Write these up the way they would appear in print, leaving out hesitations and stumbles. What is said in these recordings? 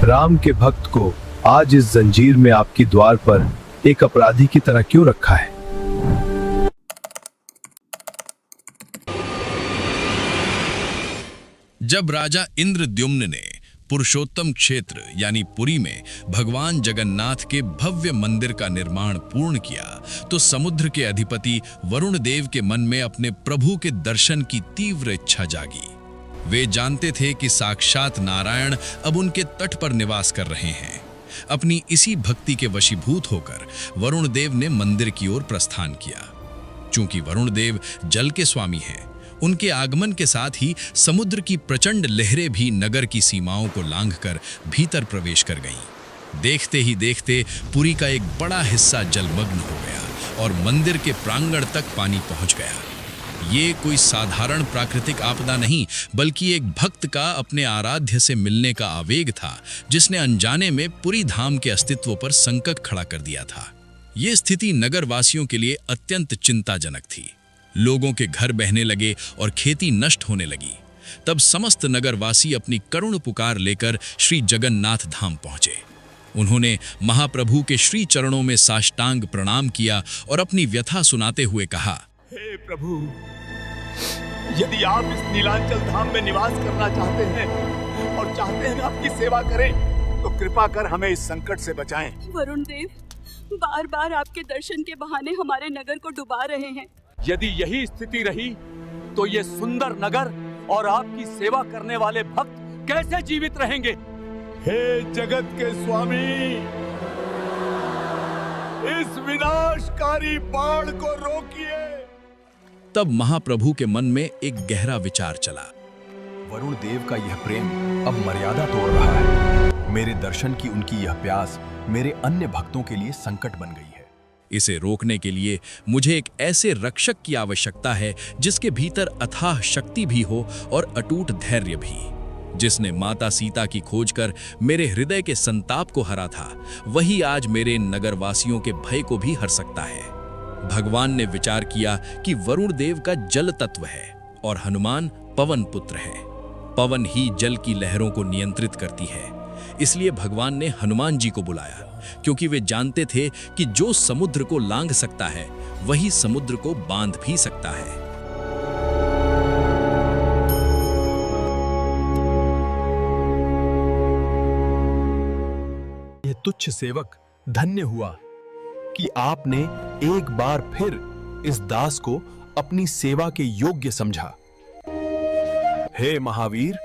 राम के भक्त को आज इस जंजीर में आपकी द्वार पर एक अपराधी की तरह क्यों रखा है? जब राजा इंद्रद्युम्न ने पुरुषोत्तम क्षेत्र यानी पुरी में भगवान जगन्नाथ के भव्य मंदिर का निर्माण पूर्ण किया, तो समुद्र के अधिपति वरुण देव के मन में अपने प्रभु के दर्शन की तीव्र इच्छा जागी। वे जानते थे कि साक्षात नारायण अब उनके तट पर निवास कर रहे हैं। अपनी इसी भक्ति के वशीभूत होकर वरुण देव ने मंदिर की ओर प्रस्थान किया। चूंकि वरुण देव जल के स्वामी हैं, उनके आगमन के साथ ही समुद्र की प्रचंड लहरें भी नगर की सीमाओं को लांघकर भीतर प्रवेश कर गईं। देखते ही देखते पुरी का एक बड़ा हिस्सा जलमग्न हो गया और मंदिर के प्रांगण तक पानी पहुंच गया। ये कोई साधारण प्राकृतिक आपदा नहीं, बल्कि एक भक्त का अपने आराध्य से मिलने का आवेग था, जिसने अनजाने में पुरी धाम के अस्तित्व पर संकट खड़ा कर दिया था। ये स्थिति नगरवासियों के लिए अत्यंत चिंताजनक थी। लोगों के घर बहने लगे और खेती नष्ट होने लगी। तब समस्त नगरवासी अपनी करुण पुकार लेकर श्री जगन्नाथ धाम पहुंचे। उन्होंने महाप्रभु के श्री चरणों में साष्टांग प्रणाम किया और अपनी व्यथा सुनाते हुए कहा, हे प्रभु, यदि आप इस नीलांचल धाम में निवास करना चाहते हैं और चाहते हैं आपकी सेवा करें, तो कृपा कर हमें इस संकट से बचाएं। वरुण देव, बार बार आपके दर्शन के बहाने हमारे नगर को डुबा रहे हैं। यदि यही स्थिति रही तो ये सुंदर नगर और आपकी सेवा करने वाले भक्त कैसे जीवित रहेंगे? हे जगत के स्वामी, इस विनाशकारी बाढ़ को रोकिए। तब महाप्रभु के मन में एक गहरा विचार चला। वरुण देव का यह प्रेम अब मर्यादा तोड़ रहा है। मेरे दर्शन की उनकी यह प्यास मेरे अन्य भक्तों के लिए संकट बन गई है। इसे रोकने के लिए मुझे एक ऐसे रक्षक की आवश्यकता है जिसके भीतर अथाह शक्ति भी हो और अटूट धैर्य भी। जिसने माता सीता की खोज कर मेरे हृदय के संताप को हरा था, वही आज मेरे नगरवासियों के भय को भी हर सकता है। भगवान ने विचार किया कि वरुण देव का जल तत्व है और हनुमान पवन पुत्र है। पवन ही जल की लहरों को नियंत्रित करती है। इसलिए भगवान ने हनुमान जी को बुलाया, क्योंकि वे जानते थे कि जो समुद्र को लांघ सकता है, वही समुद्र को बांध भी सकता है। यह तुच्छ सेवक धन्य हुआ कि आपने एक बार फिर इस दास को अपनी सेवा के योग्य समझा। हे महावीर,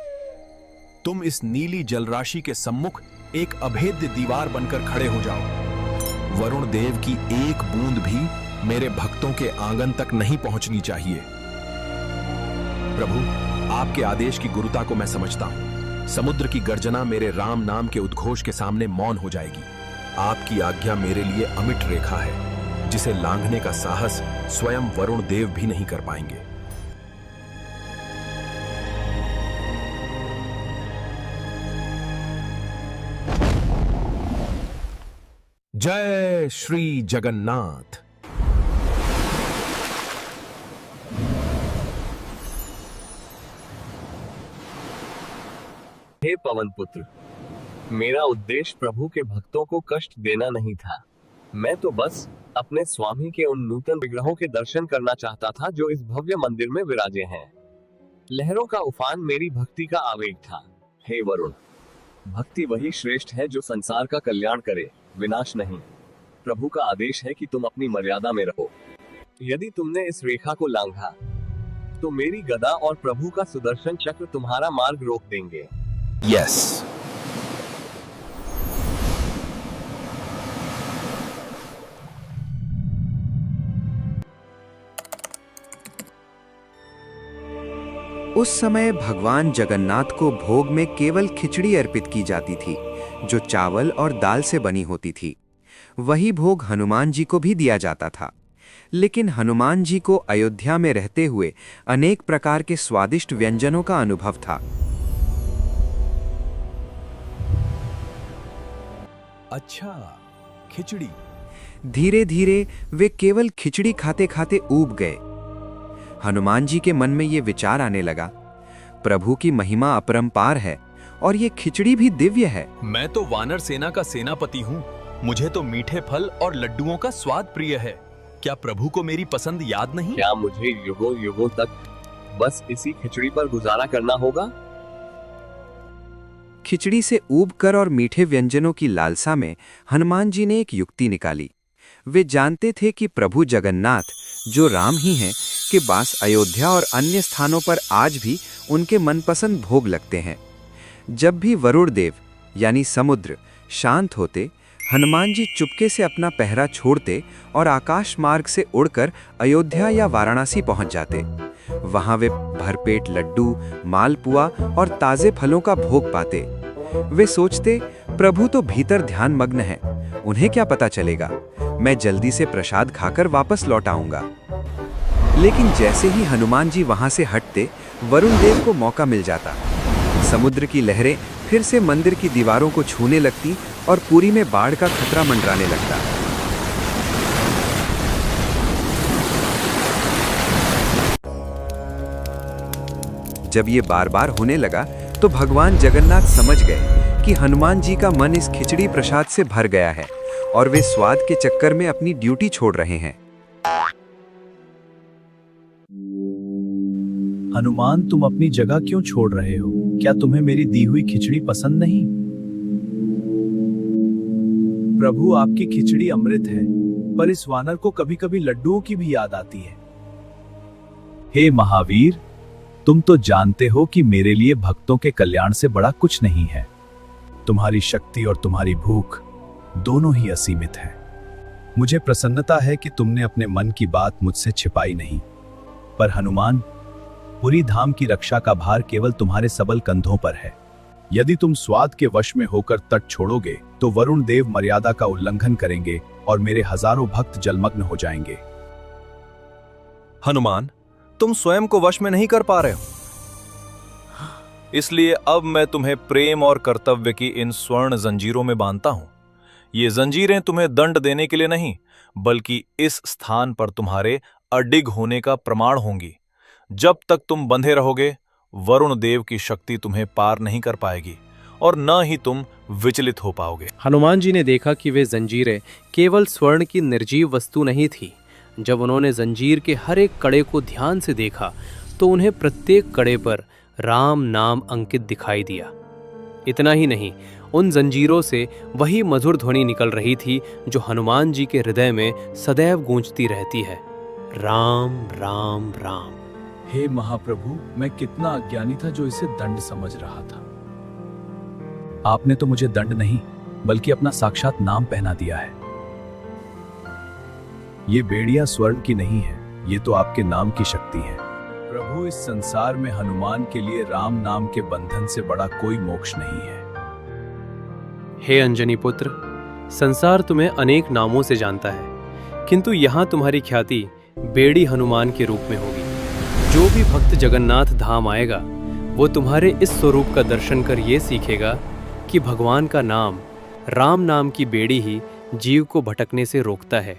तुम इस नीली जलराशि के सम्मुख एक अभेद्य दीवार बनकर खड़े हो जाओ। वरुण देव की एक बूंद भी मेरे भक्तों के आंगन तक नहीं पहुंचनी चाहिए। प्रभु, आपके आदेश की गुरुता को मैं समझता हूं। समुद्र की गर्जना मेरे राम नाम के उद्घोष के सामने मौन हो जाएगी। आपकी आज्ञा मेरे लिए अमिट रेखा है, जिसे लांघने का साहस स्वयं वरुण देव भी नहीं कर पाएंगे। जय श्री जगन्नाथ। हे पवन पुत्र, मेरा उद्देश्य प्रभु के भक्तों को कष्ट देना नहीं था। मैं तो बस अपने स्वामी के उन नूतन विग्रहों के दर्शन करना चाहता था जो इस भव्य मंदिर में विराजे हैं। लहरों का उफान मेरी भक्ति का आवेग था। हे वरुण, भक्ति वही श्रेष्ठ है जो संसार का कल्याण करे, विनाश नहीं। प्रभु का आदेश है कि तुम अपनी मर्यादा में रहो। यदि तुमने इस रेखा को लांघा, तो मेरी गदा और प्रभु का सुदर्शन चक्र तुम्हारा मार्ग रोक देंगे। यस। उस समय भगवान जगन्नाथ को भोग में केवल खिचड़ी अर्पित की जाती थी, जो चावल और दाल से बनी होती थी। वही भोग हनुमान जी को भी दिया जाता था। लेकिन हनुमान जी को अयोध्या में रहते हुए अनेक प्रकार के स्वादिष्ट व्यंजनों का अनुभव था। अच्छा, खिचड़ी। धीरे धीरे वे केवल खिचड़ी खाते खाते ऊब गए। हनुमान जी के मन में ये विचार आने लगा, प्रभु की महिमा अपरंपार है और ये खिचड़ी भी दिव्य है। मैं तो वानर सेना का सेनापति हूँ। मुझे तो मीठे फल और लड्डुओं का स्वाद प्रिय है। क्या प्रभु को मेरी पसंद याद नहीं? क्या मुझे युगों युगों तक बस इसी खिचड़ी पर गुजारा करना होगा? खिचड़ी से ऊबकर और मीठे व्यंजनों की लालसा में हनुमान जी ने एक युक्ति निकाली। वे जानते थे कि प्रभु जगन्नाथ, जो राम ही हैं, के पास अयोध्या और अन्य स्थानों पर आज भी उनके मनपसंद भोग लगते हैं। जब भी वरुण देव यानी समुद्र शांत होते, हनुमान जी चुपके से अपना पहरा छोड़ते और आकाश मार्ग से उड़कर अयोध्या या वाराणसी पहुंच जाते। वहां वे भरपेट लड्डू, मालपुआ और ताजे फलों का भोग पाते। वे सोचते, प्रभु तो भीतर ध्यान मग्न हैं, उन्हें क्या पता चलेगा, मैं जल्दी से प्रसाद खाकर वापस लौट आऊंगा। लेकिन जैसे ही हनुमान जी वहां से हटते, वरुण देव को मौका मिल जाता। समुद्र की लहरें फिर से मंदिर की दीवारों को छूने लगती और पुरी में बाढ़ का खतरा मंडराने लगता। जब ये बार बार होने लगा तो भगवान जगन्नाथ समझ गए कि हनुमान जी का मन इस खिचड़ी प्रसाद से भर गया है और वे स्वाद के चक्कर में अपनी ड्यूटी छोड़ रहे हैं। हनुमान, तुम अपनी जगह क्यों छोड़ रहे हो? क्या तुम्हें मेरी दी हुई खिचड़ी पसंद नहीं? प्रभु, आपकी खिचड़ी अमृत है, पर इस वानर को कभी कभी लड्डुओं की भी याद आती है। हे महावीर, तुम तो जानते हो कि मेरे लिए भक्तों के कल्याण से बड़ा कुछ नहीं है। तुम्हारी शक्ति और तुम्हारी भूख दोनों ही असीमित है। मुझे प्रसन्नता है कि तुमने अपने मन की बात मुझसे छिपाई नहीं। पर हनुमान, पुरी धाम की रक्षा का भार केवल तुम्हारे सबल कंधों पर है। यदि तुम स्वाद के वश में होकर तट छोड़ोगे तो वरुण देव मर्यादा का उल्लंघन करेंगे और मेरे हजारों भक्त जलमग्न हो जाएंगे। हनुमान, तुम स्वयं को वश में नहीं कर पा रहे हो, इसलिए अब मैं तुम्हें प्रेम और कर्तव्य की इन स्वर्ण जंजीरों में बांधता हूं। ये जंजीरें तुम्हें दंड देने के लिए नहीं, बल्कि इस स्थान पर तुम्हारे अडिग होने का प्रमाण होंगी। जब तक तुम बंधे रहोगे, वरुण देव की शक्ति तुम्हें पार नहीं कर पाएगी और न ही तुम विचलित हो पाओगे। हनुमान जी ने देखा कि वे जंजीरें केवल स्वर्ण की निर्जीव वस्तु नहीं थी। जब उन्होंने जंजीर के हर एक कड़े को ध्यान से देखा तो उन्हें प्रत्येक कड़े पर राम नाम अंकित दिखाई दिया। इतना ही नहीं, उन जंजीरों से वही मधुर ध्वनि निकल रही थी जो हनुमान जी के हृदय में सदैव गूंजती रहती है, राम राम राम। हे महाप्रभु, मैं कितना अज्ञानी था जो इसे दंड समझ रहा था। आपने तो मुझे दंड नहीं बल्कि अपना साक्षात नाम पहना दिया है। ये बेड़िया स्वर्ण की नहीं है, ये तो आपके नाम की शक्ति है। प्रभु, इस संसार में हनुमान के लिए राम नाम के बंधन से बड़ा कोई मोक्ष नहीं है। हे अंजनी पुत्र, संसार तुम्हें अनेक नामों से जानता है, किंतु यहाँ तुम्हारी ख्याति बेड़ी हनुमान के रूप में होगी। जो भी भक्त जगन्नाथ धाम आएगा वो तुम्हारे इस स्वरूप का दर्शन कर ये सीखेगा कि भगवान का नाम, राम नाम की बेड़ी ही जीव को भटकने से रोकता है।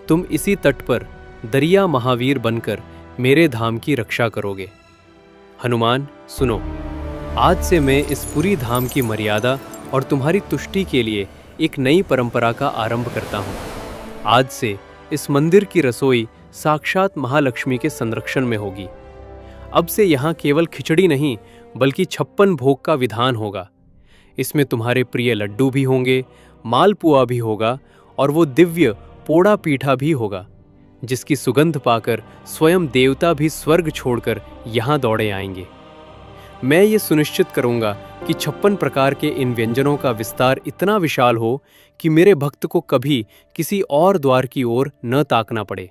तुम इसी तट पर दरिया महावीर बनकर मेरे धाम की रक्षा करोगे। हनुमान, सुनो, आज से मैं इस पूरी धाम की मर्यादा और तुम्हारी तुष्टि के लिए एक नई परंपरा का आरंभ करता हूँ। आज से इस मंदिर की रसोई साक्षात महालक्ष्मी के संरक्षण में होगी। अब से यहाँ केवल खिचड़ी नहीं बल्कि 56 भोग का विधान होगा। इसमें तुम्हारे प्रिय लड्डू भी होंगे, मालपुआ भी होगा और वो दिव्य पोड़ा पीठा भी होगा जिसकी सुगंध पाकर स्वयं देवता भी स्वर्ग छोड़कर यहाँ दौड़े आएंगे। मैं ये सुनिश्चित करूँगा कि 56 प्रकार के इन व्यंजनों का विस्तार इतना विशाल हो कि मेरे भक्त को कभी किसी और द्वार की ओर न ताकना पड़े।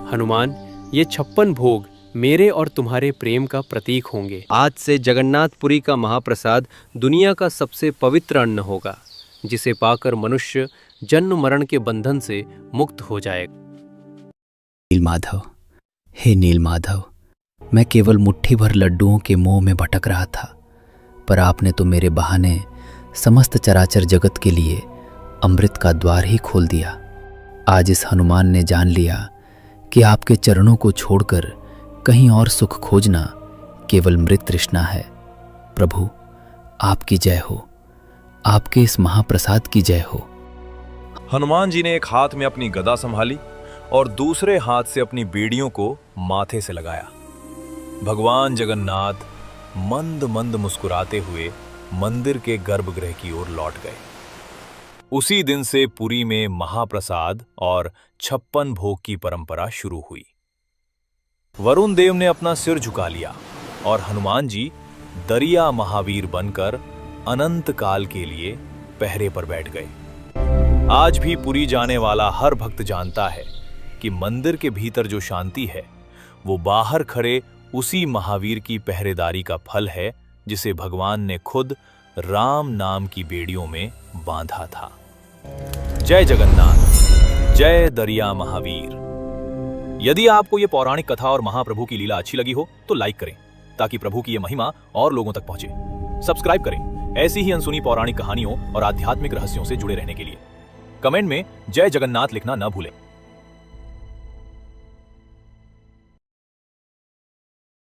हनुमान, ये 56 भोग मेरे और तुम्हारे प्रेम का प्रतीक होंगे। आज से जगन्नाथपुरी का महाप्रसाद दुनिया का सबसे पवित्र अन्न होगा, जिसे पाकर मनुष्य जन्म मरण के बंधन से मुक्त हो जाएगा। नीलमाधव, हे नीलमाधव, मैं केवल मुट्ठी भर लड्डुओं के मोह में भटक रहा था, पर आपने तो मेरे बहाने समस्त चराचर जगत के लिए अमृत का द्वार ही खोल दिया। आज इस हनुमान ने जान लिया कि आपके चरणों को छोड़कर कहीं और सुख खोजना केवल मृत तृष्णा है। प्रभु, आपकी जय हो, आपके इस महाप्रसाद की जय हो। हनुमान जी ने एक हाथ में अपनी गदा संभाली और दूसरे हाथ से अपनी बेड़ियों को माथे से लगाया। भगवान जगन्नाथ मंद मंद मुस्कुराते हुए मंदिर के गर्भगृह की ओर लौट गए। उसी दिन से पुरी में महाप्रसाद और 56 भोग की परंपरा शुरू हुई। वरुण देव ने अपना सिर झुका लिया और हनुमान जी दरिया महावीर बनकर अनंत काल के लिए पहरे पर बैठ गए। आज भी पुरी जाने वाला हर भक्त जानता है कि मंदिर के भीतर जो शांति है वो बाहर खड़े उसी महावीर की पहरेदारी का फल है, जिसे भगवान ने खुद राम नाम की बेड़ियों में बांधा था। जय जगन्नाथ, जय दरिया महावीर। यदि आपको यह पौराणिक कथा और महाप्रभु की लीला अच्छी लगी हो तो लाइक करें ताकि प्रभु की यह महिमा और लोगों तक पहुंचे। सब्सक्राइब करें ऐसी ही अनसुनी पौराणिक कहानियों और आध्यात्मिक रहस्यों से जुड़े रहने के लिए। कमेंट में जय जगन्नाथ लिखना न भूलें।